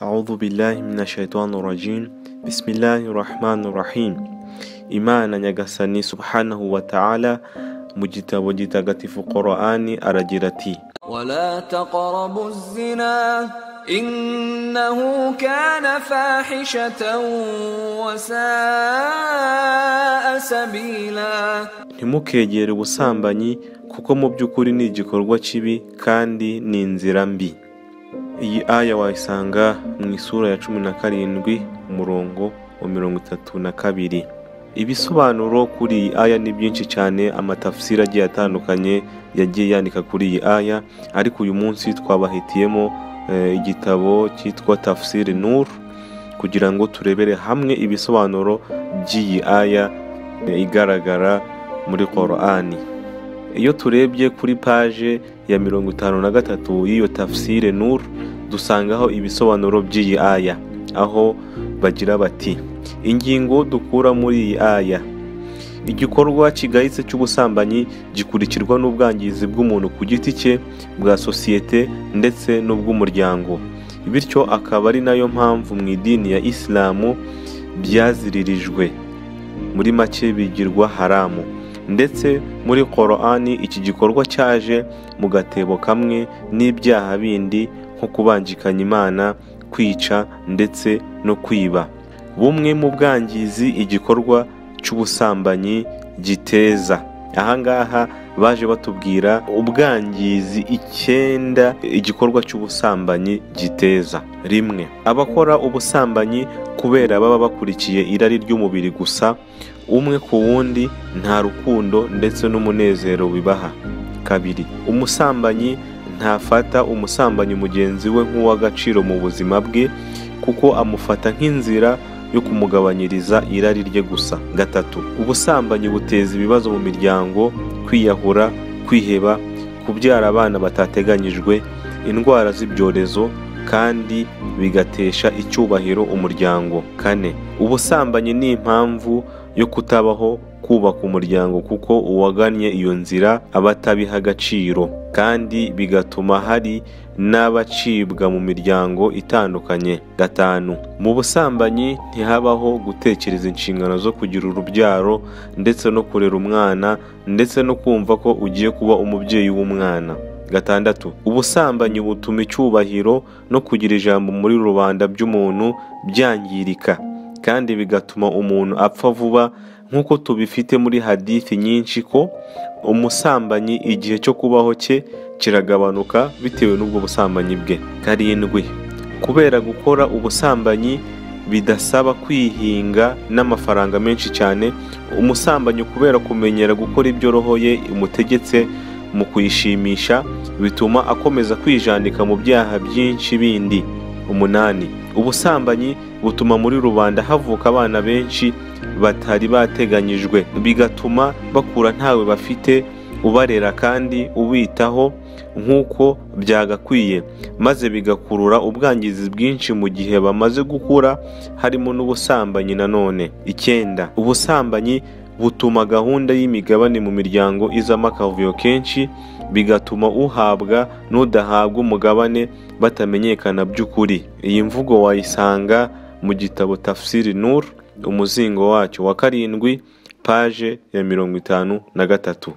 أعوذ بالله من الشيطان الرجيم بسم الله الرحمن الرحيم Imana nyagasani subhanahu wa ta'ala mu gitabo gitagatifu Qur'ani aragira ati ولا تقربوا الزنا إنه كان فاحشة وساء سبيلا ntimukegere ubusambanyi kuko mu by'ukuri ni igikorwa kibi kandi ni inzira mbi. Iyi aya wayisanga mu isura ya 17 umurongo wa 32. Ibisobanuro kuri iyi aya ni byinshi cyane, amatafsiri agiye atandukanye yagiye yandika kuri iyi aya, ariko uyu munsi twabahitiyemo igitabo cyitwa Tafsir Nur kugira ngo turebere hamwe ibisobanuro by'iyi aya igaragara muri Qur'ani. Iyo turebye kuri page ya 53 y'iyo Tafsir Nur dusangaho ibisobanuro by'iyi aya, aho bagira bati ingingo dukura muri iyi aya: igikorwa kigayitse cy'ubusambanyi gikurikirwa n'ubwangizi bw'umuntu ku giti cye, bwa sosiyete ndetse n'ubw'umuryango, bityo akaba ari nayo mpamvu mu idini ya Islamu byaziririjwe, muri make bigirwa haramu. Ndetse muri Qur'ani iki gikorwa cyaje mu gatebo kamwe n'ibyaha bindi nko kubangikanya Imana, kwica ndetse no kwiba. Bumwe mu bwangizi igikorwa cy'ubusambanyi giteza. Ahangaha baje batubwira ubwangizi 9 igikorwa cy'ubusambanyi giteza. Rimwe, abakora ubusambanyi kubera baba bakurikiye irari ry'umubiri gusa, umwe ku wundi, nta rukundo ndetse n'umunezero bibaha. Kabiri, umusambanyi ntafata umusambanyi mugenzi we nk'uw'agaciro mu buzima bwe, kuko amufata nk'inzira yo kumugabanyiriza irari rye gusa. Gatatu, ubusambanyi buteza ibibazo mu miryango, kwiyahura, kwiheba, kubyara abana batateganyijwe, indwara z'ibyorezo, kandi bigatesha icyubahiro umuryango. Kane, ubusambanyi ni impamvu yo kutabaho kubaka umuryango, kuko uwagannye iyo nzira aba atabiha agaciro, kandi bigatuma hari n'abacibwa mu miryango itandukanye. Gatanu, mu busambanyi ntihabaho gutekereza inshingano zo kugira urubyaro ndetse no kurera umwana ndetse no kumva ko ugiye kuba umubyeyi w'umwana. Gatandatu, ubusambanyi butuma icyubahiro no kugira ijambo muri rubanda by'umuntu byangirika, kandi bigatuma umuntu apfa vuba, nk'uko tubifite muri hadithi nyinshi ko umusambanyi igihe cyo kubaho cye kiragabanuka bitewe n'ubwo busambanyi bwe. Karindwi, kubera gukora ubusambanyi bidasaba kwihinga n'amafaranga menshi cyane, umusambanyi kubera kumenyera gukora ibyo roho ye imutegetse mu kuyishimisha, bituma akomeza kwijandika mu byaha byinshi bindi. 8, ubusambanyi butuma muri rubanda havuka abana benshi batari bateganyijwe, bigatuma bakura ntawe bafite ubarera kandi ubitaho nk'uko byagakwiye, maze bigakurura ubwangizi bwinshi mu gihe bamaze gukura, harimo n'ubusambanyi. Nanone 9, ubusambanyi butuma gahunda y'imigabane mu miryango izamo akavuyo kenshi, bigatuma uhabwa n'udahabwa umugabane batamenyekana by'ukuri. Iyi mvugo wayisanga mu gitabo Tafsir Nur umuzingo wacyo wa 7 page ya 53.